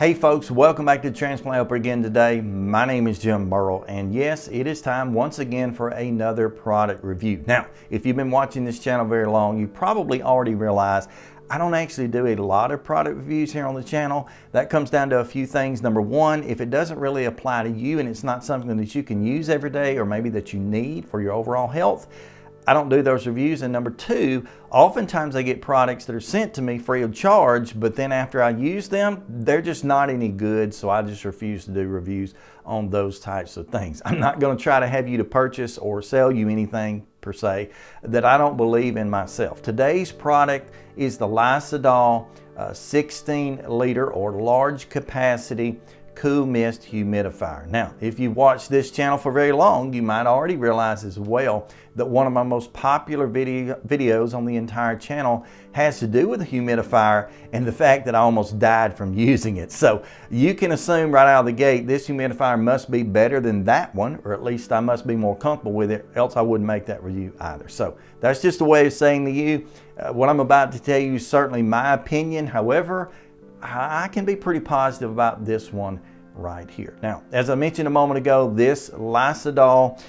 Hey folks, welcome back to Transplant Helper again today. My name is Jim Burrell, and yes, it is time once again for another product review. Now, if you've been watching this channel very long, you probably already realized I don't actually do a lot of product reviews here on the channel. That comes down to a few things. Number one, if it doesn't really apply to you and it's not something that you can use every day or maybe that you need for your overall health, I don't do those reviews. And number two, oftentimes I get products that are sent to me free of charge, but then after I use them, they're just not any good, so I just refuse to do reviews on those types of things. I'm not going to try to have you to purchase or sell you anything per se that I don't believe in myself. Today's product is the Lacidoll 16 liter or large capacity cool mist humidifier. Now, if you've watched this channel for very long, you might already realize as well that one of my most popular videos on the entire channel has to do with the humidifier and the fact that I almost died from using it. So you can assume right out of the gate this humidifier must be better than that one, or at least I must be more comfortable with it, else I wouldn't make that review either. So that's just a way of saying to you, what I'm about to tell you is certainly my opinion. However, I can be pretty positive about this one right here. Now, as I mentioned a moment ago, this Lacidoll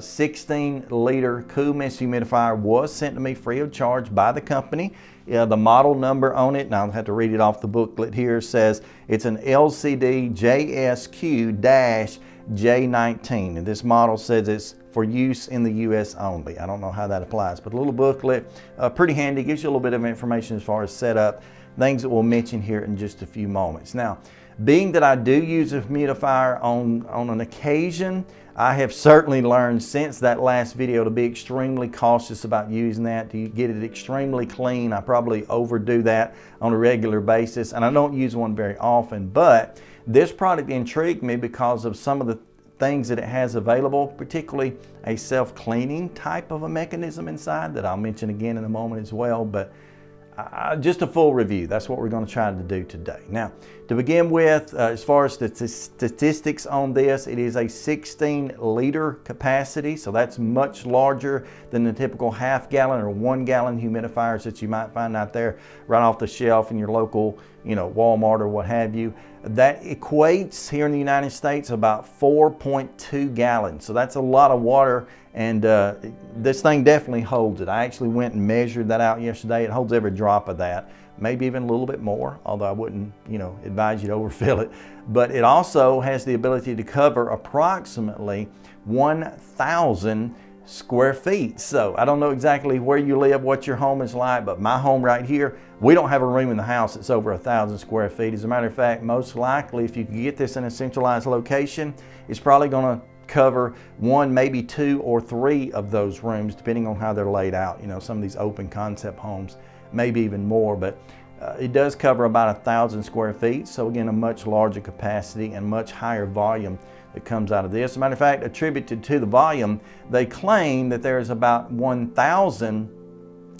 16 liter cool mist humidifier was sent to me free of charge by the company. The model number on it, and I'll have to read it off the booklet here, says it's an LCD JSQ-J19, and this model says it's for use in the US only. I don't know how that applies, but a little booklet, pretty handy, gives you a little bit of information as far as setup, things that we'll mention here in just a few moments. Now, being that I do use a humidifier on an occasion, I have certainly learned since that last video to be extremely cautious about using that, to get it extremely clean. I probably overdo that on a regular basis, and I don't use one very often, but this product intrigued me because of some of the things that it has available, particularly a self-cleaning type of a mechanism inside that I'll mention again in a moment as well. But just a full review, that's what we're going to try to do today. Now, to begin with, as far as the statistics on this, it is a 16 liter capacity, so that's much larger than the typical half-gallon or 1 gallon humidifiers that you might find out there right off the shelf in your local, Walmart or what have you. That equates here in the United States about 4.2 gallons, so that's a lot of water. And this thing definitely holds it. I actually went and measured that out yesterday. It holds every drop of that, maybe even a little bit more, although I wouldn't, advise you to overfill it. But it also has the ability to cover approximately 1,000 square feet. So I don't know exactly where you live, what your home is like, but my home right here, we don't have a room in the house that's over 1,000 square feet. As a matter of fact, most likely, if you can get this in a centralized location, it's probably going to cover one, maybe two or three of those rooms, depending on how they're laid out. Some of these open concept homes, maybe even more, but it does cover about 1,000 square feet. So again, a much larger capacity and much higher volume that comes out of this. As a matter of fact, attributed to the volume, they claim that there is about 1,000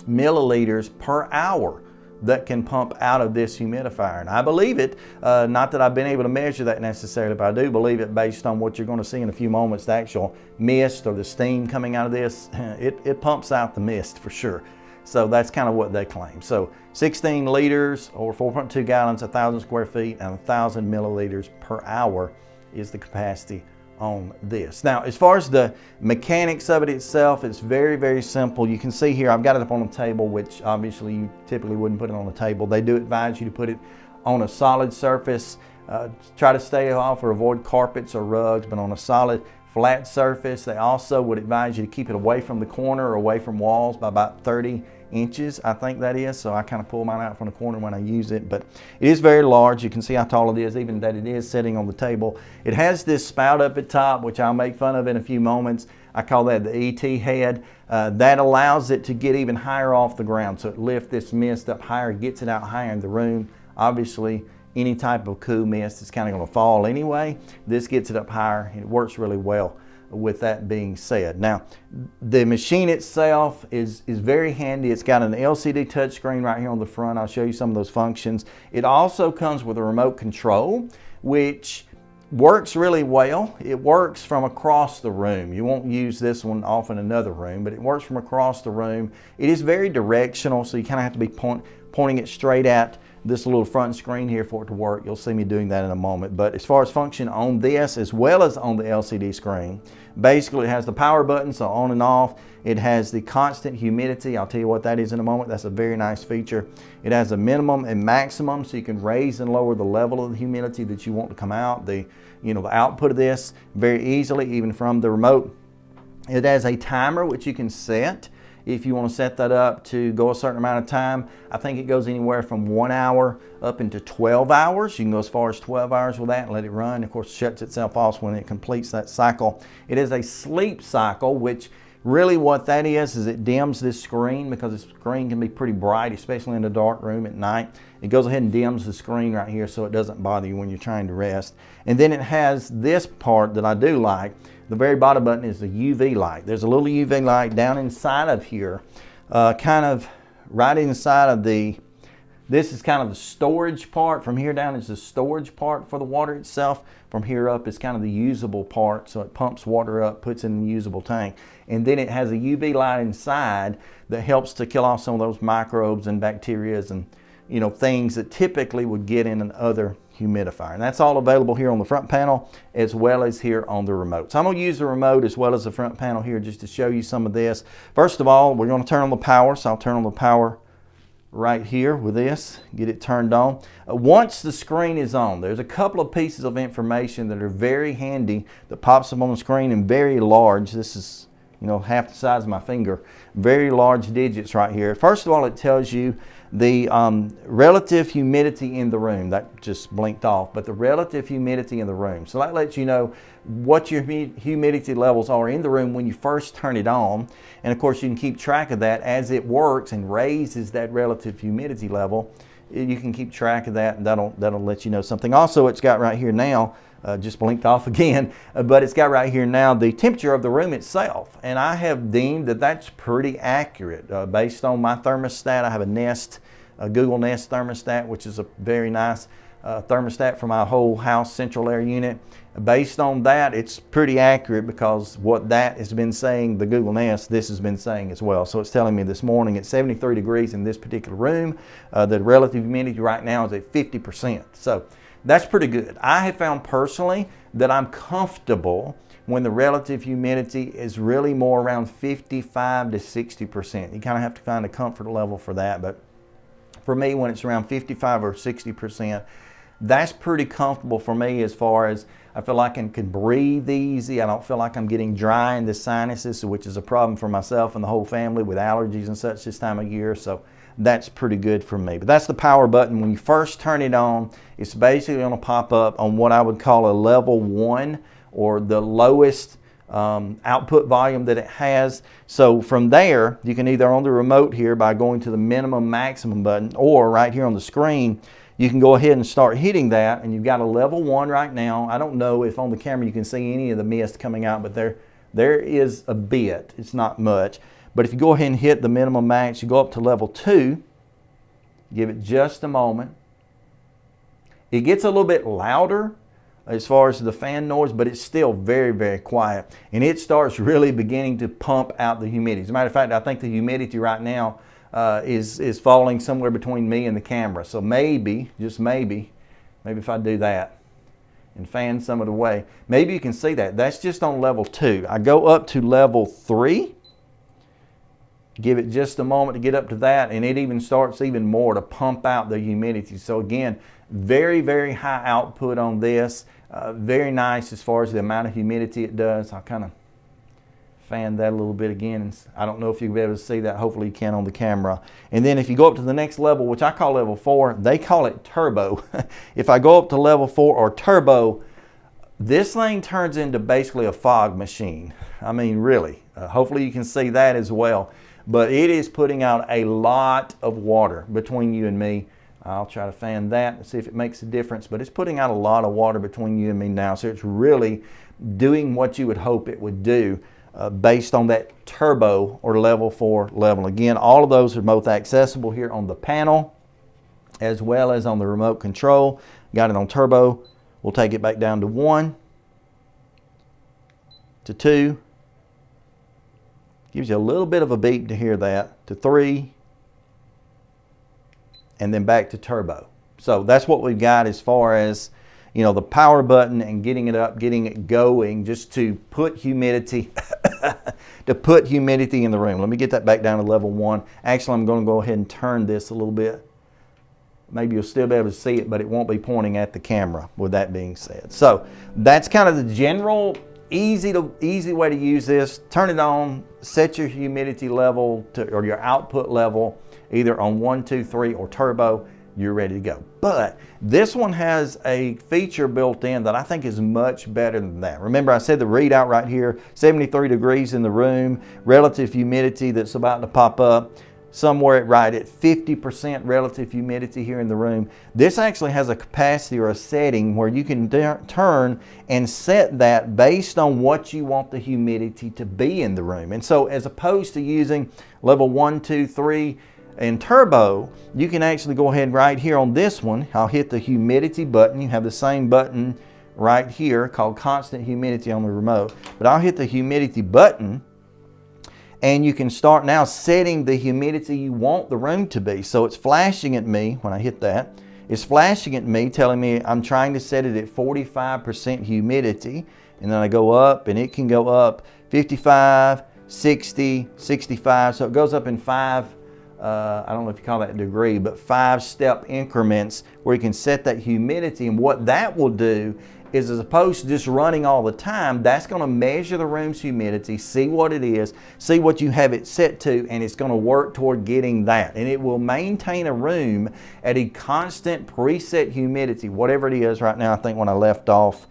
milliliters per hour that can pump out of this humidifier. And I believe it, not that I've been able to measure that necessarily, but I do believe it based on what you're going to see in a few moments, the actual mist or the steam coming out of this, it pumps out the mist for sure. So that's kind of what they claim. So 16 liters or 4.2 gallons, 1,000 square feet, and 1,000 milliliters per hour is the capacity on this. Now, as far as the mechanics of it itself, it's very, very simple. You can see here, I've got it up on the table, which obviously you typically wouldn't put it on the table. They do advise you to put it on a solid surface. Try to stay off or avoid carpets or rugs, but on a solid flat surface. They also would advise you to keep it away from the corner or away from walls by about 30 inches, I think that is. So I kind of pull mine out from the corner when I use it, but it is very large. You can see how tall it is, even that it is sitting on the table. It has this spout up at top, which I'll make fun of in a few moments. I call that the ET head. That allows it to get even higher off the ground. So it lifts this mist up higher, gets it out higher in the room. Obviously, any type of cool mist is kind of going to fall anyway. This gets it up higher, and it works really well with that being said. Now, the machine itself is very handy. It's got an LCD touchscreen right here on the front. I'll show you some of those functions. It also comes with a remote control, which works really well. It works from across the room. You won't use this one off in another room, but it works from across the room. It is very directional, so you kind of have to be pointing it straight at this little front screen here for it to work. You'll see me doing that in a moment. But as far as function on this as well as on the LCD screen, basically it has the power button, so on and off. It has the constant humidity. I'll tell you what that is in a moment. That's a very nice feature. It has a minimum and maximum, so you can raise and lower the level of the humidity that you want to come out, the output of this very easily, even from the remote. It has a timer which you can set. If you want to set that up to go a certain amount of time, I think it goes anywhere from 1 hour up into 12 hours. You can go as far as 12 hours with that and let it run. Of course, it shuts itself off when it completes that cycle. It is a sleep cycle, which really what that is it dims this screen, because the screen can be pretty bright, especially in a dark room at night. It goes ahead and dims the screen right here so it doesn't bother you when you're trying to rest. And then it has this part that I do like. The very bottom button is the UV light. There's a little UV light down inside of here, kind of right inside of this is kind of the storage part. From here down is the storage part for the water itself. From here up is kind of the usable part, so it pumps water up, puts it in the usable tank. And then it has a UV light inside that helps to kill off some of those microbes and bacteria and things that typically would get in an other humidifier. And that's all available here on the front panel as well as here on the remote. So I'm going to use the remote as well as the front panel here just to show you some of this. First of all, we're going to turn on the power. So I'll turn on the power right here with this, get it turned on. Once the screen is on, there's a couple of pieces of information that are very handy that pops up on the screen and very large. This is half the size of my finger. Very large digits right here. First of all, it tells you the relative humidity in the room. That just blinked off, but the relative humidity in the room. So that lets you know what your humidity levels are in the room when you first turn it on. And of course, you can keep track of that as it works and raises that relative humidity level. You can keep track of that, and that'll let you know something. Also, it's got right here now, just blinked off again, but it's got right here now the temperature of the room itself. And I have deemed that that's pretty accurate based on my thermostat. I have a Google Nest thermostat, which is a very nice thermostat for my whole house central air unit. Based on that, it's pretty accurate, because what that has been saying, the Google Nest, this has been saying as well. So it's telling me this morning it's 73 degrees in this particular room. The relative humidity right now is at 50%. So that's pretty good. I have found personally that I'm comfortable when the relative humidity is really more around 55 to 60%. You kind of have to find a comfort level for that. But for me, when it's around 55 or 60%, that's pretty comfortable for me, as far as I feel like I can breathe easy. I don't feel like I'm getting dry in the sinuses, which is a problem for myself and the whole family with allergies and such this time of year. So that's pretty good for me. But that's the power button. When you first turn it on, it's basically going to pop up on what I would call a level 1, or the lowest output volume that it has. So from there, you can either on the remote here by going to the minimum maximum button, or right here on the screen, you can go ahead and start hitting that, and you've got a level 1 right now. I don't know if on the camera you can see any of the mist coming out, but there is a bit. It's not much. But if you go ahead and hit the minimum max, you go up to level 2, give it just a moment. It gets a little bit louder as far as the fan noise, but it's still very, very quiet. And it starts really beginning to pump out the humidity. As a matter of fact, I think the humidity right now is falling somewhere between me and the camera. So maybe, just maybe if I do that and fan some of the way, maybe you can see that. That's just on level 2. I go up to level 3. Give it just a moment to get up to that, and it even starts even more to pump out the humidity. So again, very, very high output on this. Very nice as far as the amount of humidity it does. I'll kind of fan that a little bit again. And I don't know if you'll be able to see that. Hopefully you can on the camera. And then if you go up to the next level, which I call level 4, they call it turbo. If I go up to level 4 or turbo, this thing turns into basically a fog machine. I mean, really. Hopefully you can see that as well. But it is putting out a lot of water between you and me. I'll try to fan that and see if it makes a difference. But it's putting out a lot of water between you and me now. So it's really doing what you would hope it would do based on that turbo or level 4 level. Again, all of those are both accessible here on the panel as well as on the remote control. Got it on turbo. We'll take it back down to 1, to 2. Gives you a little bit of a beep to hear that, to 3, and then back to turbo. So that's what we've got as far as, you know, the power button and getting it up, getting it going, just to put humidity to put humidity in the room. Let me get that back down to level 1. Actually, I'm going to go ahead and turn this a little bit. Maybe you'll still be able to see it, but it won't be pointing at the camera, with that being said. So that's kind of the general easy way to use this. Turn it on, set your humidity level or your output level either on 1, 2, 3 or turbo. You're ready to go. But this one has a feature built in that I think is much better than that. Remember, I said the readout right here, 73 degrees in the room, relative humidity that's about to pop up somewhere right at 50% relative humidity here in the room. This actually has a capacity or a setting where you can turn and set that based on what you want the humidity to be in the room. And so as opposed to using level 1, 2, 3 and turbo, you can actually go ahead right here on this one. I'll hit the humidity button. You have the same button right here called constant humidity on the remote, but I'll hit the humidity button and you can start now setting the humidity you want the room to be. So it's flashing at me when I hit that. It's flashing at me telling me I'm trying to set it at 45% humidity, and then I go up and it can go up 55, 60, 65. So it goes up in 5 I don't know if you call that a degree, but 5-step increments where you can set that humidity. And what that will do is, as opposed to just running all the time, that's going to measure the room's humidity, see what it is, see what you have it set to, and it's going to work toward getting that. And it will maintain a room at a constant preset humidity, whatever it is. Right now, I think when I left off,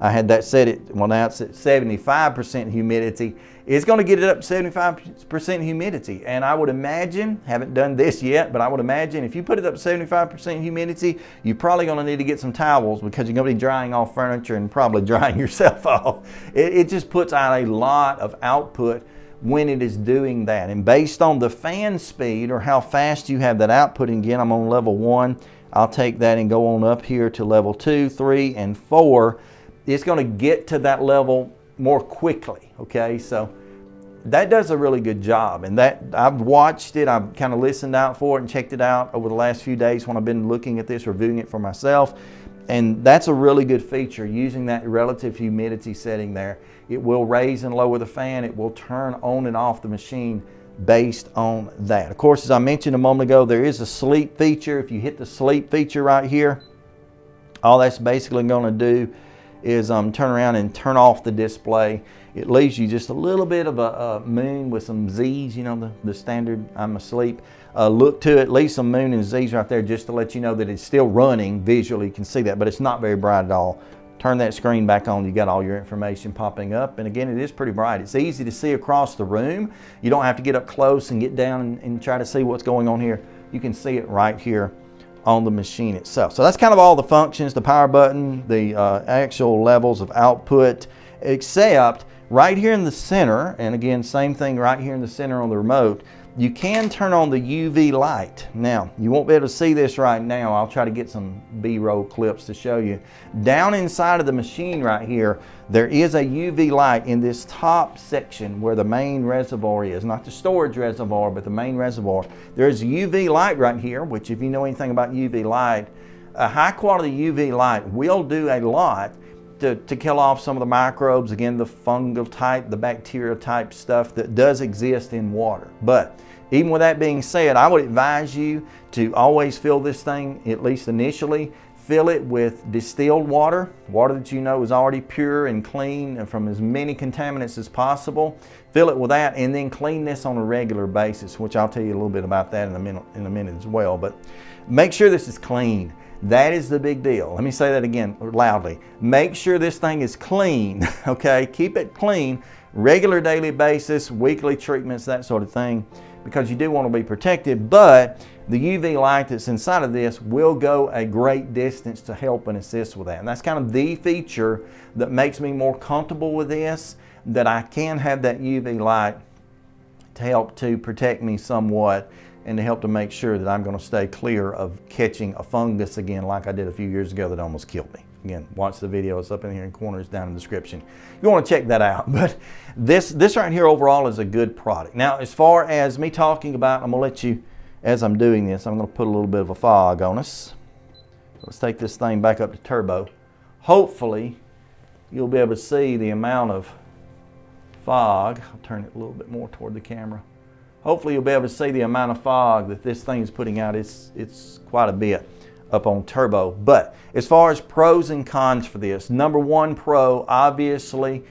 I had that set it, well now it's at 75% humidity. It's going to get it up to 75% humidity. And I would imagine, haven't done this yet, but I would imagine if you put it up to 75% humidity, you're probably going to need to get some towels because you're going to be drying off furniture and probably drying yourself off. It just puts out a lot of output when it is doing that. And based on the fan speed or how fast you have that output, and again, I'm on level 1, I'll take that and go on up here to level 2, 3, and 4. It's going to get to that level more quickly, okay? So that does a really good job, and that I've watched it, I've kind of listened out for it and checked it out over the last few days when I've been looking at this, reviewing it for myself, and that's a really good feature, using that relative humidity setting there. It will raise and lower the fan, it will turn on and off the machine based on that. Of course, as I mentioned a moment ago, there is a sleep feature. If you hit the sleep feature right here, all that's basically going to do is turn around and turn off the display. It leaves you just a little bit of a moon with some Z's, you know, the standard I'm asleep look to it. Leave some moon and Z's right there just to let you know that it's still running visually. You can see that, but it's not very bright at all. Turn that screen back on, you got all your information popping up. And again, it is pretty bright. It's easy to see across the room. You don't have to get up close and get down and try to see what's going on here. You can see it right here on the machine itself. So that's kind of all the functions, the power button, the actual levels of output, except right here in the center, and again, same thing right here in the center on the remote, you can turn on the UV light. Now, you won't be able to see this right now. I'll try to get some B-roll clips to show you. Down inside of the machine right here, there is a UV light in this top section where the main reservoir is. Not the storage reservoir, but the main reservoir. There's a UV light right here, which if you know anything about UV light, a high quality UV light will do a lot to kill off some of the microbes, again, the fungal type, the bacterial type stuff that does exist in water. But even with that being said, I would advise you to always fill this thing, at least initially, fill it with distilled water, water that you know is already pure and clean and from as many contaminants as possible. Fill it with that and then clean this on a regular basis, which I'll tell you a little bit about that in a minute as well. But make sure this is clean. That is the big deal. Let me say that again loudly. Make sure this thing is clean, okay? Keep it clean, regular daily basis, weekly treatments, that sort of thing, because you do want to be protected, but the UV light that's inside of this will go a great distance to help and assist with that. And that's kind of the feature that makes me more comfortable with this, that I can have that UV light to help to protect me somewhat and to help to make sure that I'm going to stay clear of catching a fungus again like I did a few years ago that almost killed me. Again, watch the video. It's up in here in corners down in the description. You want to check that out. But this right here overall is a good product. Now, as far as me talking about, I'm going to let you, as I'm doing this, I'm going to put a little bit of a fog on us. Let's take this thing back up to turbo. Hopefully, you'll be able to see the amount of fog. I'll turn it a little bit more toward the camera. Hopefully, you'll be able to see the amount of fog that this thing is putting out. It's quite a bit up on turbo. But as far as pros and cons for this, number one pro, obviously,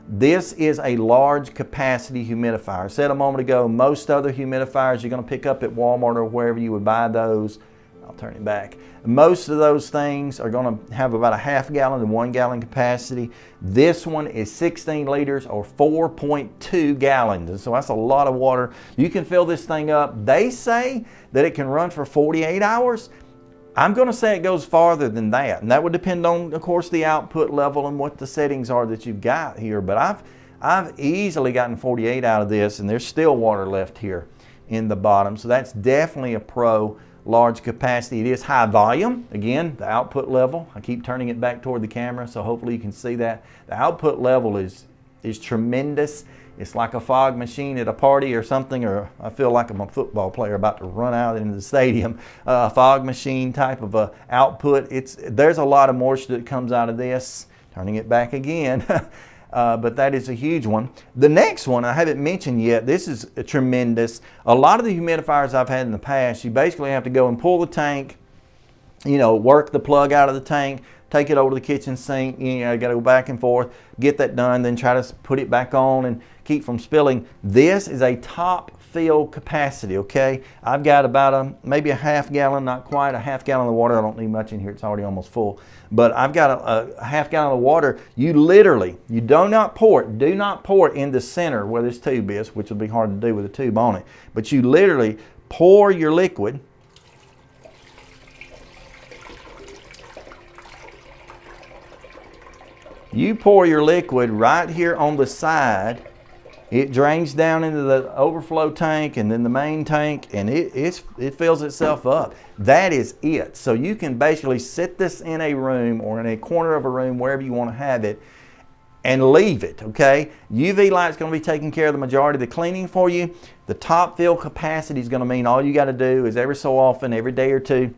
this is a large capacity humidifier. I said a moment ago, most other humidifiers you're going to pick up at Walmart or wherever you would buy those. I'll turn it back. Most of those things are going to have about a half gallon to 1 gallon capacity. This one is 16 liters or 4.2 gallons. And so that's a lot of water. You can fill this thing up. They say that it can run for 48 hours. I'm going to say it goes farther than that, and that would depend on, of course, the output level and what the settings are that you've got here. But I've easily gotten 48 out of this, and there's still water left here in the bottom. So that's definitely a pro. Large capacity. It is high volume. Again, the output level. I keep turning it back toward the camera, so hopefully you can see that. The output level is tremendous. It's like a fog machine at a party or something, or I feel like I'm a football player about to run out into the stadium. Fog machine type of output. There's a lot of moisture that comes out of this. Turning it back again. But that is a huge one. The next one I haven't mentioned yet. This is tremendous. A lot of the humidifiers I've had in the past, you basically have to go and pull the tank, work the plug out of the tank, take it over to the kitchen sink, you got to go back and forth, get that done, then try to put it back on and keep from spilling. This is a top fill capacity, okay? I've got about maybe a half gallon, not quite a half gallon of water. I don't need much in here, it's already almost full. But I've got a half gallon of water. You do not pour it in the center where this tube is, which would be hard to do with a tube on it. But you literally pour your liquid. You pour your liquid right here on the side. It drains down into the overflow tank and then the main tank, and it fills itself up. That is it. So you can basically sit this in a room or in a corner of a room, wherever you want to have it, and leave it, okay? UV light's going to be taking care of the majority of the cleaning for you. The top fill capacity is going to mean all you got to do is every so often, every day or two,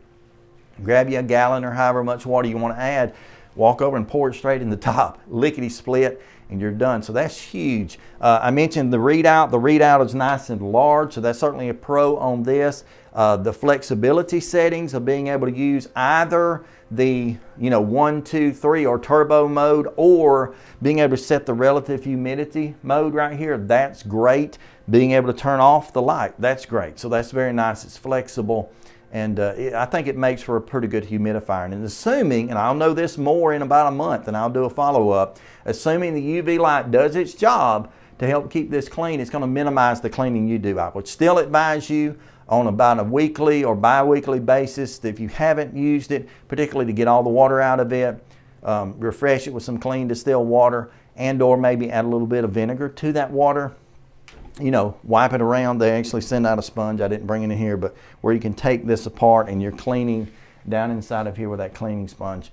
grab you a gallon or however much water you want to add, walk over and pour it straight in the top, lickety split, and you're done. So that's huge. I mentioned the readout. The readout is nice and large, so that's certainly a pro on this. The flexibility settings of being able to use either the 1, 2, 3 or turbo mode, or being able to set the relative humidity mode right here, that's great. Being able to turn off the light, that's great. So that's very nice. It's flexible. And I think it makes for a pretty good humidifier. And assuming, and I'll know this more in about a month and I'll do a follow-up, assuming the UV light does its job to help keep this clean, it's going to minimize the cleaning you do. I would still advise you on about a weekly or bi-weekly basis that if you haven't used it, particularly to get all the water out of it, refresh it with some clean distilled water, and or maybe add a little bit of vinegar to that water. Wipe it around. They actually send out a sponge. I didn't bring it in here, but where you can take this apart and you're cleaning down inside of here with that cleaning sponge.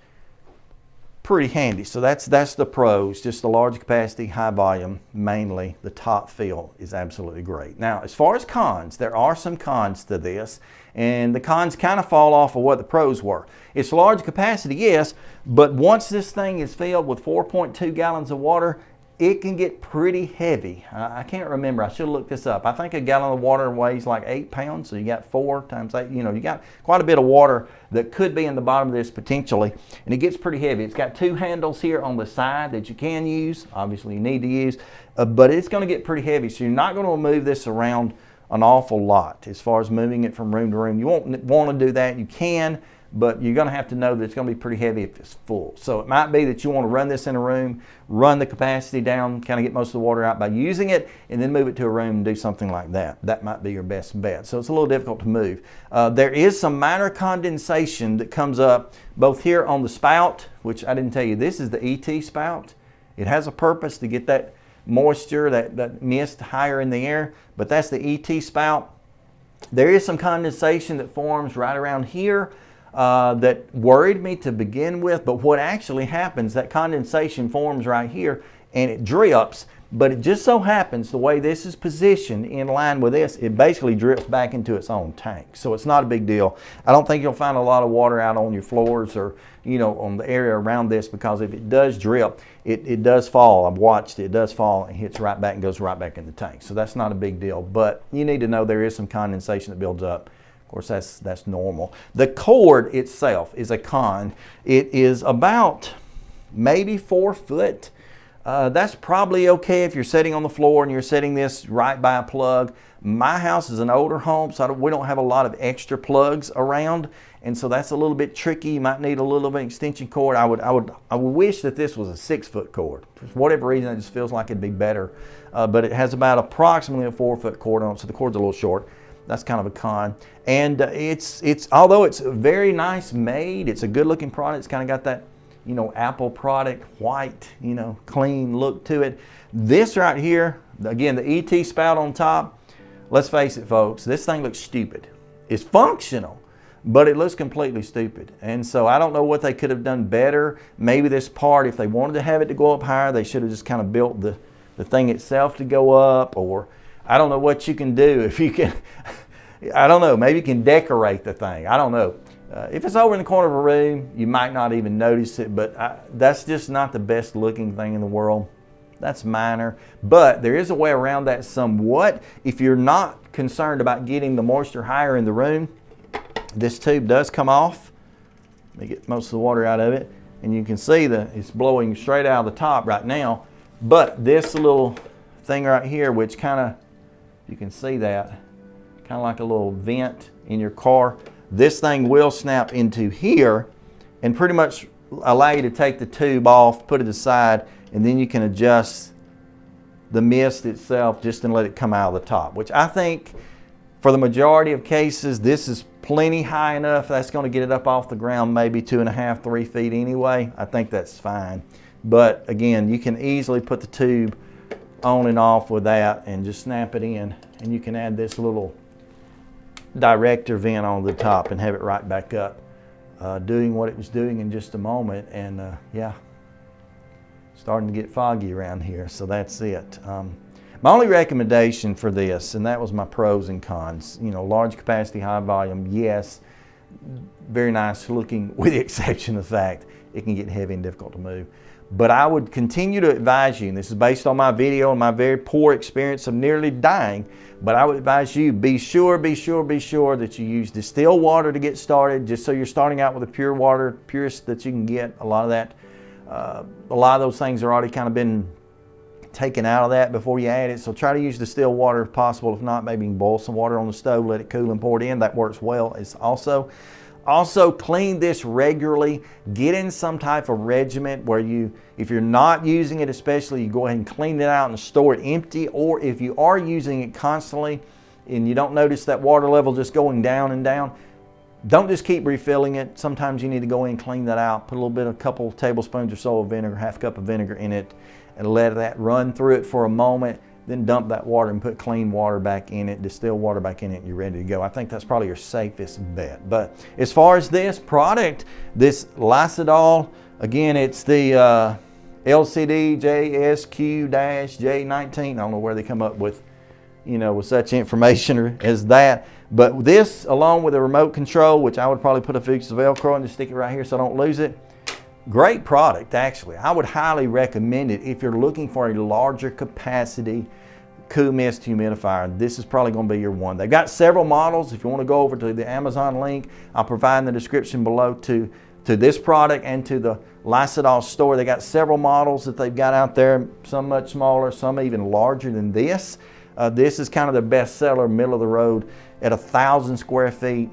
Pretty handy. So that's the pros. Just the large capacity, high volume, mainly. The top fill is absolutely great. Now, as far as cons, there are some cons to this, and the cons kind of fall off of what the pros were. It's large capacity, yes, but once this thing is filled with 4.2 gallons of water, it can get pretty heavy. I can't remember. I should have looked this up. I think a gallon of water weighs like 8 pounds. So you got 4 times 8. You got quite a bit of water that could be in the bottom of this potentially. And it gets pretty heavy. It's got 2 handles here on the side that you can use. Obviously you need to use. But it's going to get pretty heavy. So you're not going to move this around an awful lot as far as moving it from room to room. You won't want to do that. You can, but you're going to have to know that it's going to be pretty heavy if it's full. So it might be that you want to run this in a room, run the capacity down, kind of get most of the water out by using it, and then move it to a room and do something like that. That might be your best bet. So it's a little difficult to move. There is some minor condensation that comes up both here on the spout, which I didn't tell you, this is the ET spout. It has a purpose to get that moisture, that mist higher in the air, but that's the ET spout. There is some condensation that forms right around here. That worried me to begin with, but what actually happens, that condensation forms right here and it drips, But it just so happens the way this is positioned in line with this, it basically drips back into its own tank. So it's not a big deal. I don't think you'll find a lot of water out on your floors or, you know, on the area around this, because if it does drip, it does fall. I've watched it. It does fall and hits right back and goes right back in the tank. So that's not a big deal. But you need to know there is some condensation that builds up. Of course, that's normal. The cord itself is a con. It is about maybe 4 foot. That's probably okay if you're sitting on the floor and you're setting this right by a plug. My house is an older home, so we don't have a lot of extra plugs around, and so that's a little bit tricky. You might need a little bit of extension cord. I would wish that this was a 6-foot cord. For whatever reason, it just feels like it'd be better. But it has about approximately a 4-foot cord on it, so the cord's a little short. That's kind of a con. And although it's very nice made, it's a good looking product. It's kind of got that, you know, Apple product, white, you know, clean look to it. This right here, again, the ET spout on top, let's face it, folks, this thing looks stupid. It's functional, but it looks completely stupid. And so I don't know what they could have done better. Maybe this part, if they wanted to have it to go up higher, they should have just kind of built the thing itself to go up, or I don't know what you can do. If you can, I don't know, maybe you can decorate the thing. I don't know. If it's over in the corner of a room, you might not even notice it, but that's just not the best looking thing in the world. That's minor, but there is a way around that somewhat. If you're not concerned about getting the moisture higher in the room, this tube does come off. Let me get most of the water out of it, and you can see that it's blowing straight out of the top right now. But this little thing right here, which kind of, you can see that, kind of like a little vent in your car, this thing will snap into here and pretty much allow you to take the tube off, put it aside, and then you can adjust the mist itself just and let it come out of the top, which I think for the majority of cases, this is plenty high enough. That's going to get it up off the ground maybe 2.5, 3 feet anyway. I think that's fine. But again, you can easily put the tube on and off with that and just snap it in, and you can add this little director vent on the top and have it right back up, doing what it was doing in just a moment. And yeah, starting to get foggy around here, so that's it. My only recommendation for this, and that was my pros and cons, you know, large capacity, high volume, yes, very nice looking, with the exception of the fact it can get heavy and difficult to move. But I would continue to advise you, and this is based on my video and my very poor experience of nearly dying, but I would advise you, be sure that you use distilled water to get started, just so you're starting out with the pure water, purest that you can get. A lot of that, a lot of those things are already kind of been taken out of that before you add it. So try to use distilled water if possible. If not, maybe you can boil some water on the stove, let it cool and pour it in. That works well. It's also clean this regularly. Get in some type of regimen where you, if you're not using it especially, you go ahead and clean it out and store it empty. Or if you are using it constantly and you don't notice that water level just going down and down, don't just keep refilling it. Sometimes you need to go in and clean that out. Put a little bit, a couple tablespoons or so of vinegar, half cup of vinegar in it, and let that run through it for a moment. Then dump that water and put clean water back in it, distilled water back in it, and you're ready to go. I think that's probably your safest bet. But as far as this product, this Lacidoll, again, it's the LCD JSQ-J19. I don't know where they come up with, you know, with such information as that. But this, along with a remote control, which I would probably put a piece of Velcro and just stick it right here so I don't lose it. Great product, actually. I would highly recommend it if you're looking for a larger capacity cool mist humidifier. This is probably going to be your one. They've got several models. If you want to go over to the Amazon link, I'll provide in the description below to this product and to the Lacidoll store. They got several models that they've got out there, some much smaller, some even larger than this. This is kind of the best seller, middle of the road, at 1,000 square feet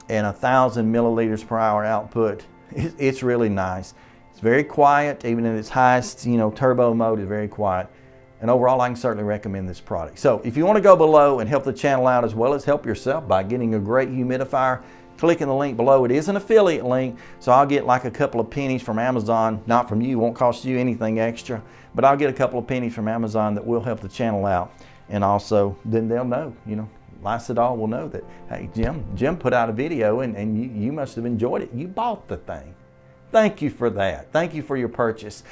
and 1,000 milliliters per hour output. It's really nice. It's very quiet, even in its highest, you know, turbo mode is very quiet. And overall, I can certainly recommend this product. So if you want to go below and help the channel out as well as help yourself by getting a great humidifier, click in the link below. It is an affiliate link, so I'll get like a couple of pennies from Amazon, not from you, won't cost you anything extra, but I'll get a couple of pennies from Amazon that will help the channel out. And also, then they'll know, you know, Lacidoll will know that, hey, Jim put out a video and you must have enjoyed it. You bought the thing. Thank you for that. Thank you for your purchase.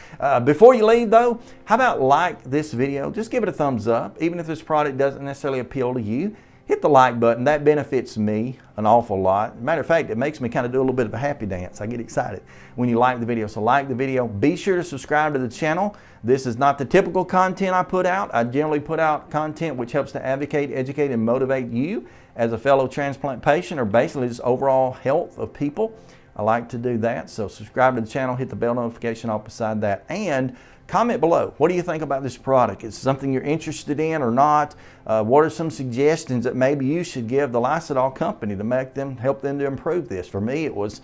Before you leave though, how about like this video? Just give it a thumbs up. Even if this product doesn't necessarily appeal to you, hit the like button. That benefits me an awful lot. Matter of fact, it makes me kind of do a little bit of a happy dance. I get excited when you like the video. So like the video. Be sure to subscribe to the channel. This is not the typical content I put out. I generally put out content which helps to advocate, educate, and motivate you as a fellow transplant patient, or basically just overall health of people. I like to do that. So subscribe to the channel, hit the bell notification all beside that, and comment below. What do you think about this product? Is it something you're interested in or not? What are some suggestions that maybe you should give the Lacidoll company to help them to improve this? For me, it was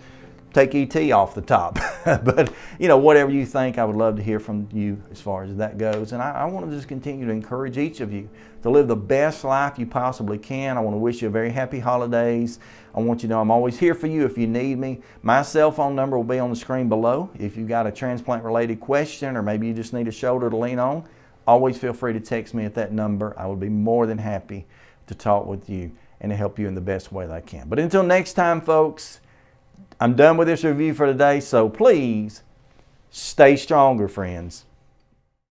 take ET off the top. But you know, whatever you think, I would love to hear from you as far as that goes. And I want to just continue to encourage each of you to live the best life you possibly can. I want to wish you a very happy holidays. I want you to know I'm always here for you if you need me. My cell phone number will be on the screen below. If you've got a transplant related question, or maybe you just need a shoulder to lean on, always feel free to text me at that number. I would be more than happy to talk with you and to help you in the best way that I can. But until next time, folks, I'm done with this review for today, so please stay stronger, friends.